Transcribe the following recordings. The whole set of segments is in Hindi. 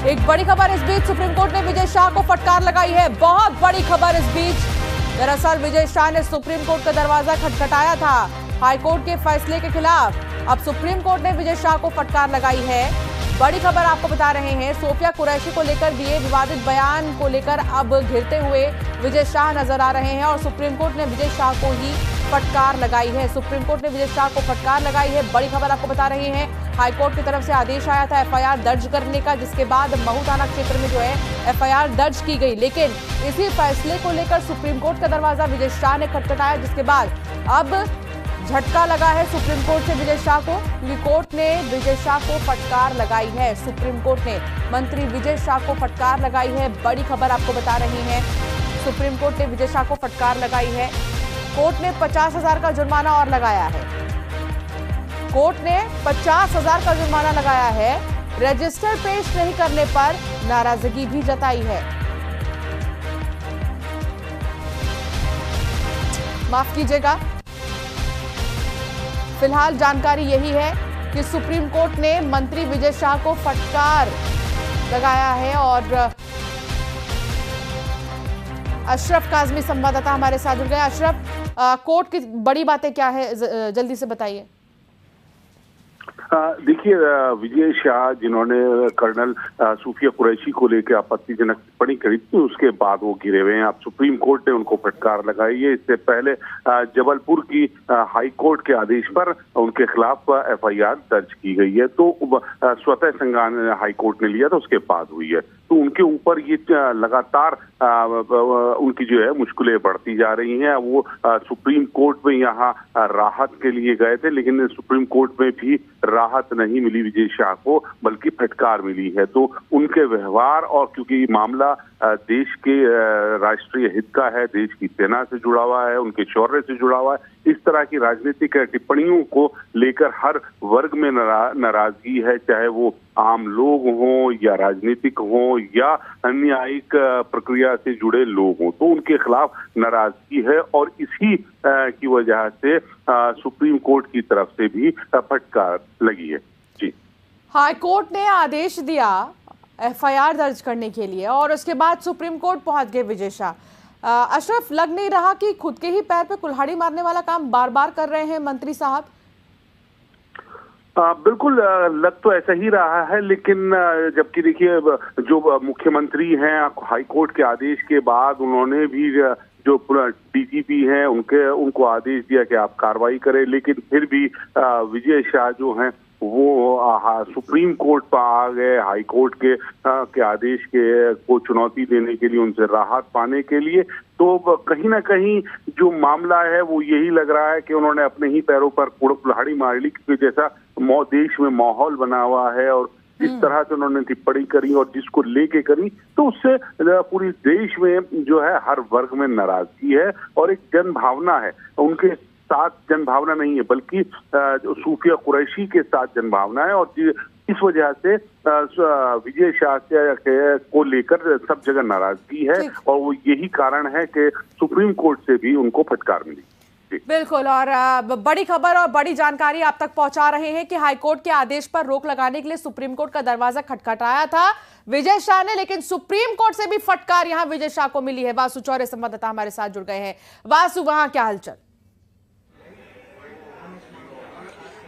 एक बड़ी खबर इस बीच सुप्रीम कोर्ट ने विजय शाह को फटकार लगाई है। बहुत बड़ी खबर इस बीच। दरअसल विजय शाह ने सुप्रीम कोर्ट का दरवाजा खटखटाया था हाईकोर्ट के फैसले के खिलाफ। अब सुप्रीम कोर्ट ने विजय शाह को फटकार लगाई है। बड़ी खबर आपको बता रहे हैं। सोफिया कुरैशी को लेकर दिए विवादित बयान को लेकर अब घिरते हुए विजय शाह नजर आ रहे हैं और सुप्रीम कोर्ट ने विजय शाह को ही फटकार लगाई है। सुप्रीम कोर्ट ने विजय शाह को फटकार लगाई है। बड़ी खबर आपको बता रहे हैं। हाईकोर्ट की तरफ से आदेश आया था एफआईआर दर्ज करने का, जिसके बाद महू थाना क्षेत्र में जो है एफआईआर दर्ज की गई। लेकिन इसी फैसले को लेकर सुप्रीम कोर्ट का दरवाजा विजय शाह ने खटखटाया, जिसके बाद अब झटका लगा है सुप्रीम कोर्ट से विजय शाह को, क्योंकि कोर्ट ने विजय शाह को फटकार लगाई है। सुप्रीम कोर्ट ने मंत्री विजय शाह को फटकार लगाई है। बड़ी खबर आपको बता रही है। सुप्रीम कोर्ट ने विजय शाह को फटकार लगाई है। कोर्ट ने 50,000 का जुर्माना और लगाया है। कोर्ट ने 50,000 का जुर्माना लगाया है। रजिस्टर पेश नहीं करने पर नाराजगी भी जताई है। माफ कीजिएगा, फिलहाल जानकारी यही है कि सुप्रीम कोर्ट ने मंत्री विजय शाह को फटकार लगाया है। और अशरफ काजमी संवाददाता हमारे साथ जुड़ गए। अशरफ, कोर्ट की बड़ी बातें क्या है, जल्दी से बताइए। देखिए, विजय शाह जिन्होंने कर्नल सूफिया कुरैशी को लेकर आपत्तिजनक टिप्पणी करी थी, उसके बाद वो घिरे हुए हैं। अब सुप्रीम कोर्ट ने उनको फटकार लगाई है। इससे पहले जबलपुर की हाई कोर्ट के आदेश पर उनके खिलाफ एफआईआर दर्ज की गई है, तो स्वतः संज्ञान हाई कोर्ट ने लिया था, उसके बाद हुई है। तो उनके ऊपर ये लगातार उनकी जो है मुश्किलें बढ़ती जा रही हैं। वो सुप्रीम कोर्ट में यहाँ राहत के लिए गए थे, लेकिन सुप्रीम कोर्ट में भी राहत नहीं मिली विजय शाह को, बल्कि फटकार मिली है। तो उनके व्यवहार, और क्योंकि मामला देश के राष्ट्रीय हित का है, देश की सेना से जुड़ा हुआ है, उनके शौर्य से जुड़ा हुआ है, इस तरह की राजनीतिक टिप्पणियों को लेकर हर वर्ग में नाराजगी है, चाहे वो आम लोग हों या राजनीतिक हों या न्यायिक प्रक्रिया से जुड़े लोग हों, तो उनके खिलाफ नाराजगी है। और इसी की वजह से सुप्रीम कोर्ट की तरफ से भी फटकार लगी है। जी, हाई कोर्ट ने आदेश दिया एफआईआर दर्ज करने के लिए और उसके बाद सुप्रीम कोर्ट पहुंच गए विजय शाह। अशरफ, लग नहीं रहा कि खुद के ही पैर पे कुल्हाड़ी मारने वाला काम बार बार कर रहे हैं मंत्री साहब? बिल्कुल, लग तो ऐसा ही रहा है, लेकिन जबकि देखिए जो मुख्यमंत्री हैं हाई कोर्ट के आदेश के बाद उन्होंने भी जो डीजीपी हैं उनको आदेश दिया कि आप कार्रवाई करें, लेकिन फिर भी विजय शाह जो हैं वो सुप्रीम कोर्ट पर आ गए। हाई कोर्ट के आदेश को चुनौती देने के लिए, उनसे राहत पाने के लिए। तो कहीं ना कहीं जो मामला है वो यही लग रहा है कि उन्होंने अपने ही पैरों पर कुल्हाड़ी मार ली, क्योंकि जैसा देश में माहौल बना हुआ है और जिस तरह से उन्होंने टिप्पणी करी और जिसको लेके करी, तो उससे पूरी देश में जो है हर वर्ग में नाराजगी है और एक जन भावना है। उनके साथ जन भावना नहीं है, बल्कि सूफिया कुरैशी के साथ जन भावना है, और इस वजह से विजय शाह को लेकर सब जगह नाराजगी है, और वो यही कारण है कि सुप्रीम कोर्ट से भी उनको फटकार मिली। बिल्कुल, और बड़ी खबर और बड़ी जानकारी आप तक पहुंचा रहे हैं कि हाईकोर्ट के आदेश पर रोक लगाने के लिए सुप्रीम कोर्ट का दरवाजा खटखटाया था विजय शाह ने, लेकिन सुप्रीम कोर्ट से भी फटकार यहां विजय शाह को मिली है। वासु चौरे संवाददाता हमारे साथ जुड़ गए हैं। वासु, वहां क्या हलचल?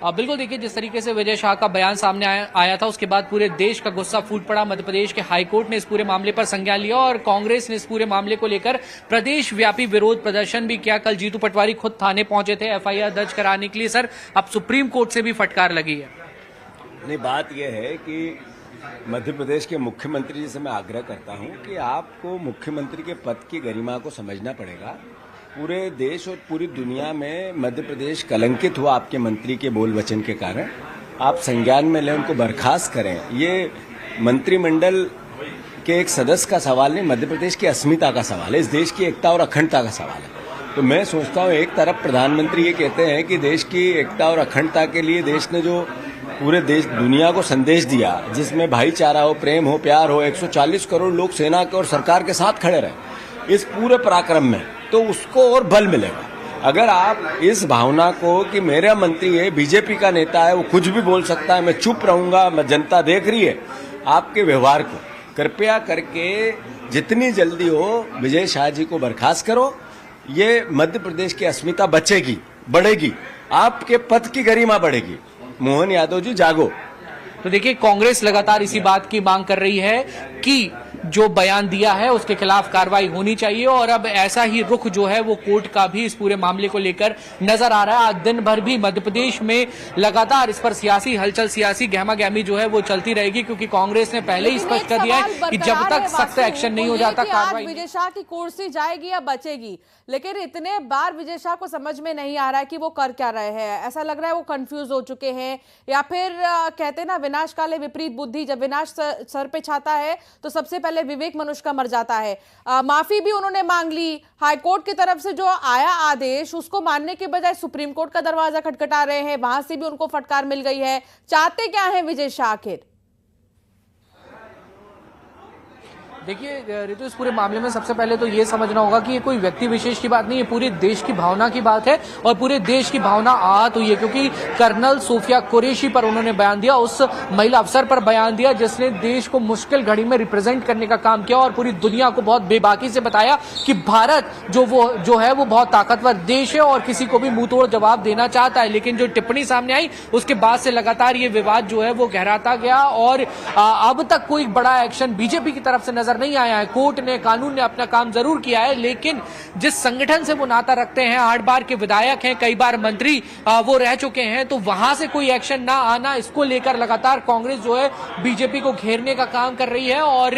बिल्कुल, देखिए जिस तरीके से विजय शाह का बयान सामने आया था, उसके बाद पूरे देश का गुस्सा फूट पड़ा। मध्य प्रदेश के हाईकोर्ट ने इस पूरे मामले पर संज्ञान लिया और कांग्रेस ने इस पूरे मामले को लेकर प्रदेश व्यापी विरोध प्रदर्शन भी किया। कल जीतू पटवारी खुद थाने पहुंचे थे एफआईआर दर्ज कराने के लिए। सर, अब सुप्रीम कोर्ट से भी फटकार लगी है। नहीं, बात यह है कि मध्य प्रदेश के मुख्यमंत्री जी से मैं आग्रह करता हूं कि आपको मुख्यमंत्री के पद की गरिमा को समझना पड़ेगा। पूरे देश और पूरी दुनिया में मध्य प्रदेश कलंकित हुआ आपके मंत्री के बोल वचन के कारण। आप संज्ञान में लें, उनको बर्खास्त करें। ये मंत्रिमंडल के एक सदस्य का सवाल नहीं, मध्य प्रदेश की अस्मिता का सवाल है, इस देश की एकता और अखंडता का सवाल है। तो मैं सोचता हूँ, एक तरफ प्रधानमंत्री ये कहते हैं कि देश की एकता और अखंडता के लिए देश ने जो पूरे देश दुनिया को संदेश दिया, जिसमें भाईचारा हो, प्रेम हो, प्यार हो, 140 करोड़ लोग सेना के और सरकार के साथ खड़े रहे इस पूरे पराक्रम में, तो उसको और बल मिलेगा। अगर आप इस भावना को कि मेरा मंत्री है, बीजेपी का नेता है, वो कुछ भी बोल सकता है, मैं चुप रहूंगा, मैं जनता देख रही है, आपके व्यवहार को। कृपया करके जितनी जल्दी हो विजय शाह जी को बर्खास्त करो। ये मध्य प्रदेश की अस्मिता बचेगी, बढ़ेगी, आपके पद की गरिमा बढ़ेगी। मोहन यादव जी जागो। तो देखिए, कांग्रेस लगातार इसी बात की मांग कर रही है कि जो बयान दिया है उसके खिलाफ कार्रवाई होनी चाहिए और अब ऐसा ही रुख जो है वो कोर्ट का भी इस पूरे मामले को लेकर नजर आ रहा है। आज दिन भर भी मध्य प्रदेश में लगातार इस पर सियासी हलचल, सियासी गहमागहमी जो है वो चलती रहेगी, क्योंकि कांग्रेस ने पहले ही स्पष्ट कर दिया है कि जब तक सख्त एक्शन नहीं हो जाता कार्रवाई। विजय शाह की कुर्सी जाएगी या बचेगी, लेकिन इतने बार विजय शाह को समझ में नहीं आ रहा है कि वो कर क्या रहे हैं। ऐसा लग रहा है वो कंफ्यूज हो चुके हैं, या फिर कहते हैं ना विनाश काले विपरीत बुद्धि, जब विनाश सर पे छाता है तो सबसे पहले विवेक मनुष्य का मर जाता है। माफी भी उन्होंने मांग ली। हाईकोर्ट की तरफ से जो आया आदेश उसको मानने के बजाय सुप्रीम कोर्ट का दरवाजा खटखटा रहे हैं, वहां से भी उनको फटकार मिल गई है। चाहते क्या है विजय शाह आखिर? देखिए ऋतु, इस पूरे मामले में सबसे पहले तो ये समझना होगा कि ये कोई व्यक्ति विशेष की बात नहीं है, पूरे देश की भावना की बात है और पूरे देश की भावना आहत हुई है, क्योंकि कर्नल सूफिया कुरैशी पर उन्होंने बयान दिया, उस महिला अफसर पर बयान दिया जिसने देश को मुश्किल घड़ी में रिप्रेजेंट करने का काम किया और पूरी दुनिया को बहुत बेबाकी से बताया कि भारत जो है वो बहुत ताकतवर देश है और किसी को भी मुंह तोड़ जवाब देना चाहता है। लेकिन जो टिप्पणी सामने आई उसके बाद से लगातार ये विवाद जो है वो गहराता गया और अब तक कोई बड़ा एक्शन बीजेपी की तरफ से नहीं आया है। कोर्ट ने, कानून ने अपना काम जरूर किया है, लेकिन जिस संगठन से वो नाता रखते हैं, 8 बार के विधायक हैं, कई बार मंत्री वो रह चुके हैं, तो वहां से कोई एक्शन ना आना, इसको लेकर लगातार कांग्रेस जो है बीजेपी को घेरने का काम कर रही है और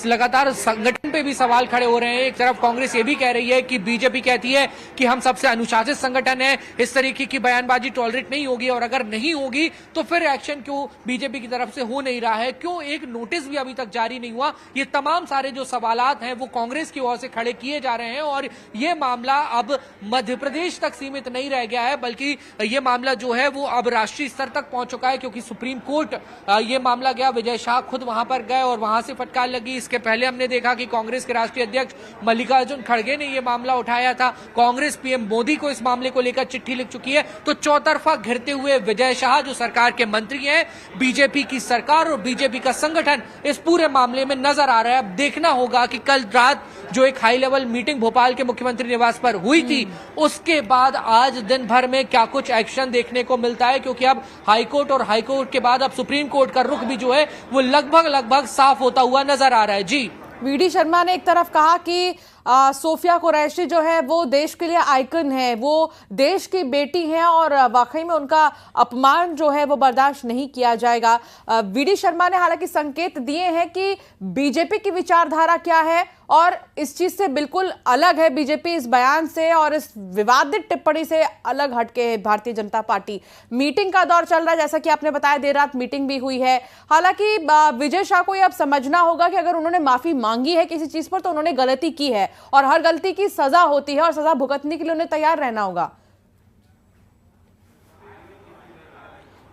लगातार संगठन पे भी सवाल खड़े हो रहे हैं। एक तरफ कांग्रेस ये भी कह रही है कि बीजेपी कहती है कि हम सबसे अनुशासित संगठन है, इस तरीके की बयानबाजी टॉलरेट नहीं होगी और अगर नहीं होगी तो फिर एक्शन क्यों बीजेपी की तरफ से हो नहीं रहा है, क्यों एक नोटिस भी अभी तक जारी नहीं हुआ। ये तमाम सारे जो सवालात हैं वो कांग्रेस की ओर से खड़े किए जा रहे हैं और ये मामला अब मध्य प्रदेश तक सीमित नहीं रह गया है, बल्कि ये मामला जो है वो अब राष्ट्रीय स्तर तक पहुंच चुका है, क्योंकि सुप्रीम कोर्ट ये मामला गया, विजय शाह खुद वहां पर गए और वहां से फटकार लगी। इसके पहले हमने देखा कि कांग्रेस के राष्ट्रीय अध्यक्ष मल्लिकार्जुन खड़गे ने यह मामला उठाया था। कांग्रेस पीएम मोदी को इस मामले को लेकर चिट्ठी लिख चुकी है। तो चौतरफा घिरते हुए विजय शाह जो सरकार के मंत्री हैं, बीजेपी की सरकार और बीजेपी का संगठन इस पूरे मामले में नजर आ रहा है। अब देखना होगा कि कल रात जो एक हाई लेवल मीटिंग भोपाल के मुख्यमंत्री निवास पर हुई थी, उसके बाद आज दिन भर में क्या कुछ एक्शन देखने को मिलता है, क्योंकि अब हाईकोर्ट और हाईकोर्ट के बाद अब सुप्रीम कोर्ट का रुख भी जो है वो लगभग साफ होता हुआ नजर आ रहा है। जी, वीडी शर्मा ने एक तरफ कहा कि सूफिया कुरैशी जो है वो देश के लिए आइकन है, वो देश की बेटी है और वाकई में उनका अपमान जो है वो बर्दाश्त नहीं किया जाएगा। वीडी शर्मा ने हालांकि संकेत दिए हैं कि बीजेपी की विचारधारा क्या है और इस चीज से बिल्कुल अलग है बीजेपी, इस बयान से और इस विवादित टिप्पणी से अलग हटके है भारतीय जनता पार्टी। मीटिंग का दौर चल रहा है, जैसा कि आपने बताया देर रात मीटिंग भी हुई है। हालांकि विजय शाह को यह अब समझना होगा कि अगर उन्होंने माफी मांगी है किसी चीज पर तो उन्होंने गलती की है और हर गलती की सजा होती है और सजा भुगतने के लिए उन्हें तैयार रहना होगा।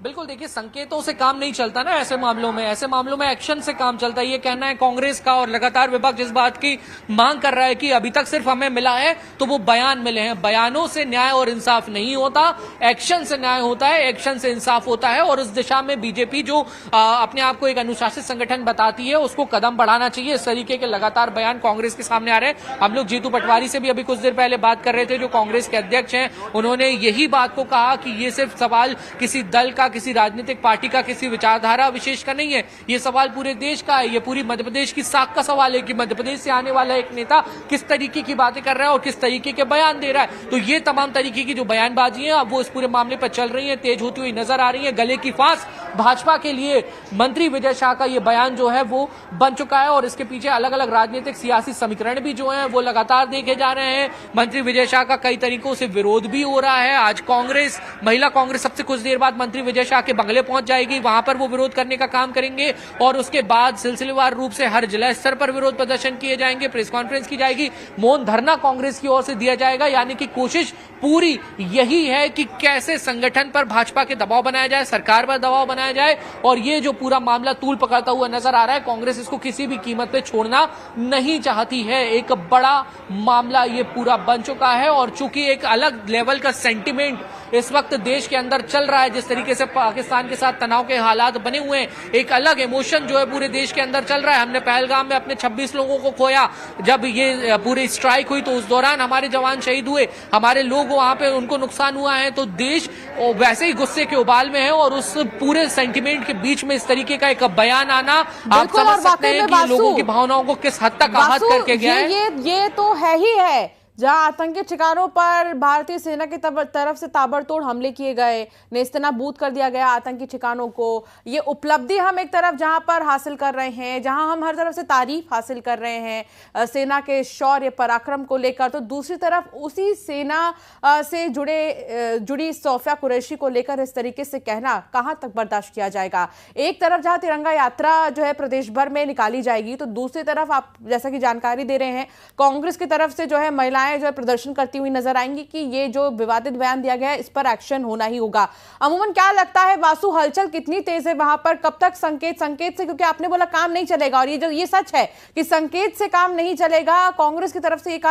बिल्कुल, देखिए संकेतों से काम नहीं चलता ना ऐसे मामलों में एक्शन से काम चलता है। ये कहना है कांग्रेस का और लगातार विपक्ष इस बात की मांग कर रहा है कि अभी तक सिर्फ हमें मिला है तो वो बयान मिले हैं। बयानों से न्याय और इंसाफ नहीं होता, एक्शन से न्याय होता है, एक्शन से इंसाफ होता है और उस दिशा में बीजेपी जो अपने आप को एक अनुशासित संगठन बताती है उसको कदम बढ़ाना चाहिए। इस तरीके के लगातार बयान कांग्रेस के सामने आ रहे हैं। हम लोग जीतू पटवारी से भी अभी कुछ देर पहले बात कर रहे थे, जो कांग्रेस के अध्यक्ष हैं, उन्होंने यही बात को कहा कि ये सिर्फ सवाल किसी दल का, किसी राजनीतिक पार्टी का, किसी विचारधारा विशेष का नहीं है, ये सवाल पूरे देश का है, ये पूरी मध्य प्रदेश की साख का सवाल है कि मध्य प्रदेश से आने वाला एक नेता किस तरीके की बातें कर रहा है और किस तरीके के बयान दे रहा है। तो ये तमाम तरीके की जो बयानबाजी है अब वो इस पूरे मामले पर चल रही है, तेज होती हुई नजर आ रही है। गले की फांस भाजपा के लिए मंत्री विजय शाह का ये बयान जो है वो बन चुका है और इसके पीछे अलग अलग राजनीतिक सियासी समीकरण भी जो है वो लगातार देखे जा रहे हैं। मंत्री विजय शाह का कई तरीकों से विरोध भी हो रहा है। आज कांग्रेस, महिला कांग्रेस सबसे कुछ देर बाद मंत्री विजय शाह के बंगले पहुंच जाएगी, वहां पर वो विरोध करने का काम करेंगे और उसके बाद सिलसिलेवार रूप से हर जिला स्तर पर विरोध प्रदर्शन किए जाएंगे, प्रेस कॉन्फ्रेंस की जाएगी, मौन धरना कांग्रेस की ओर से दिया जाएगा। यानी कि कोशिश पूरी यही है कि कैसे संगठन पर भाजपा के दबाव बनाया जाए, सरकार पर दबाव बनाया जाए और ये जो पूरा मामला तूल पकड़ता हुआ नजर आ रहा है, कांग्रेस इसको किसी भी कीमत पे छोड़ना नहीं चाहती है। एक बड़ा मामला ये पूरा बन चुका है और चूंकि एक अलग लेवल का सेंटिमेंट इस वक्त देश के अंदर चल रहा है, जिस तरीके से पाकिस्तान के साथ तनाव के हालात बने हुए हैं, एक अलग इमोशन जो है पूरे देश के अंदर चल रहा है। हमने पहलगाम में अपने 26 लोगों को खोया, जब ये पूरी स्ट्राइक हुई तो उस दौरान हमारे जवान शहीद हुए, हमारे लोग वहां पे उनको नुकसान हुआ है। तो देश वैसे ही गुस्से के उबाल में है और उस पूरे सेंटिमेंट के बीच में इस तरीके का एक बयान आना, आप समझ सकते हैं कि लोगों की भावनाओं को किस हद तक आहत करके गया है। ये तो है ही है, जहां आतंकी ठिकानों पर भारतीय सेना की तरफ से ताबड़तोड़ हमले किए गए, नेस्तनाबूद कर दिया गया आतंकी ठिकानों को। ये उपलब्धि हम एक तरफ जहां पर हासिल कर रहे हैं, जहां हम हर तरफ से तारीफ हासिल कर रहे हैं सेना के शौर्य पराक्रम को लेकर, तो दूसरी तरफ उसी सेना से जुड़ी सोफिया कुरैशी को लेकर इस तरीके से कहना कहां तक बर्दाश्त किया जाएगा। एक तरफ जहां तिरंगा यात्रा जो है प्रदेश भर में निकाली जाएगी, तो दूसरी तरफ आप जैसा कि जानकारी दे रहे हैं, कांग्रेस की तरफ से जो है महिलाएं जो है प्रदर्शन करती हुई नजर आएंगी कि ये जो विवादित बयान दिया गया है इस पर एक्शन होना ही होगा। अमूमन क्या लगता है वासु, हलचल कितनी तेज है वहां पर? कब तक संकेत से, क्योंकि आपने बोला काम नहीं चलेगा और ये सच है कि संकेत से काम नहीं चलेगा, कांग्रेस की तरफ से ये कहा